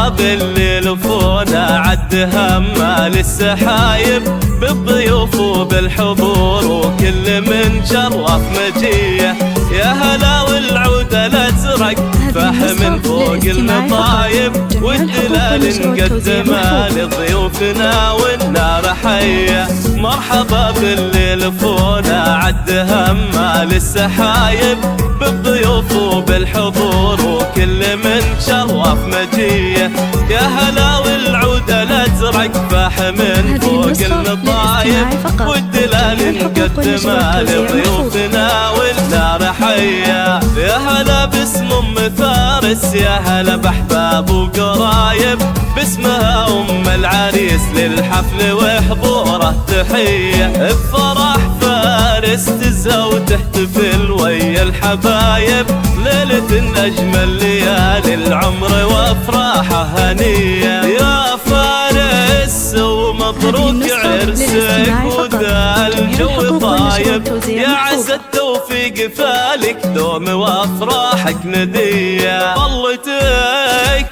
مرحبا باللي لفونا عد همال السحايب بالضيوف وبالحضور وكل من شرف مجيه. يا هلا والعود الازرق فحم فوق المطايب والدلال نقدمه لضيوفنا والنار حيه. مرحبا باللي لفونا عد همال السحايب بالضيوف وبالحضور وكل من شرف مجيه. يا هلا والعود الازرق فحم فوق المطايب والدلال نقدمه لضيوفنا والنار حيه. يا هلا باسم ام فارس، يا هلا باحباب وقرايب، باسمها ام العريس للحفل وحضوره تحيه. بفرح فارس تزهى وتحتفل ويا الحبايب، ليلة أجمل ليالي العمر وافراحه هنيه. يا فارس ومبروك عرسك وذا الجو طايب، يا عسى التوفيق فالك دوم وافراحك نديه. طلتك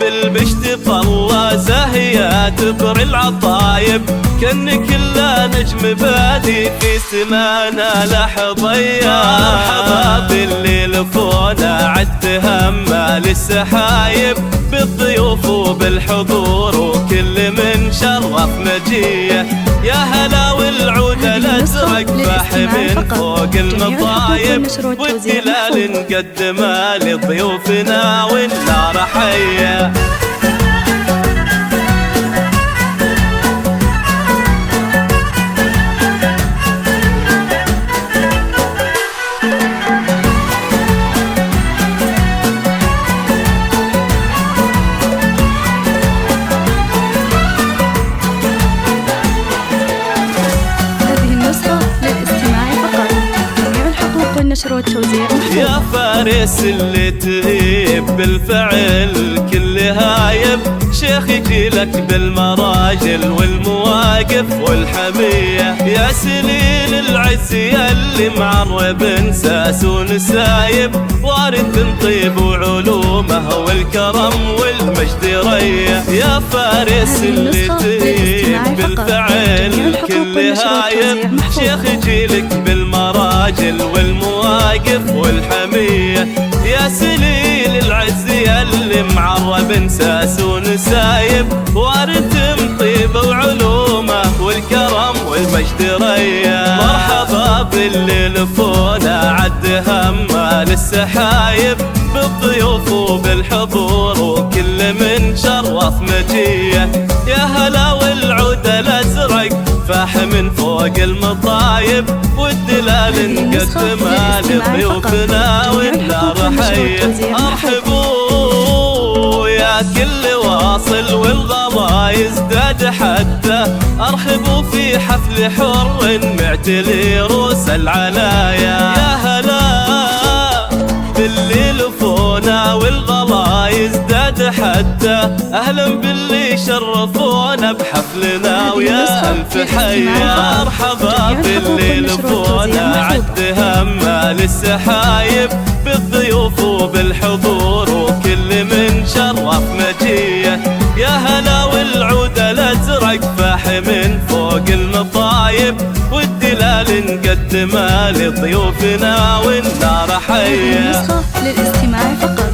بالبشت طلة زاهية تبري العطايب، كأنك كلا نجم بادي في سمانا لحظية. مرحبا باللي لفونا عد همال السحايب بالضيوف وبالحضور وكل من شرف مجيه. يا هلا والعود الازرق فاحم فوق المطايب والدلال نقدمه لضيوفنا والنار حيه. النشر والتوزيع محفوظ. يا فارس اللي تهيب بالفعل كل هايب، شيخ يجيلك بالمراجل والمواقف والحمية. يا سليل العز يلي معرب ساس ونسايب، وارث طيب وعلومه والكرم والمجد ريه. يا فارس اللي تهيب بالفعل كل هايب، شيخ يجيلك بالمراجل والمواقف والحمية. يا سليل العز يلي معرب ساس ونسايب، وارث طيب وعلومه والكرم والمجد ريه. مرحبا باللي لفونا عد همال السحايب بالضيوف وبالحضور وكل من شرف مجيه. يا هلا والعود الازرق فاحم فوق المطايب والدلال نقدمه لضيوفنا والنار حيه. ارحبوا يا كل واصل والغلا يزداد حده، ارحبوا في حفل حر معتلي روس العلايا. يا هلا باللي لفونا والغلا يزداد حده، اهلا باللي شرفونا بحفلنا ويا الف حيه. مرحبا باللي لفونا عد همال السحايب بالضيوف وبالحضور وكل من شرف مجيه. يا هلا والعود الازرق فاحم فوق المطايب والدلال نقدمه لضيوفنا والنار حيه. للاستماع فقط.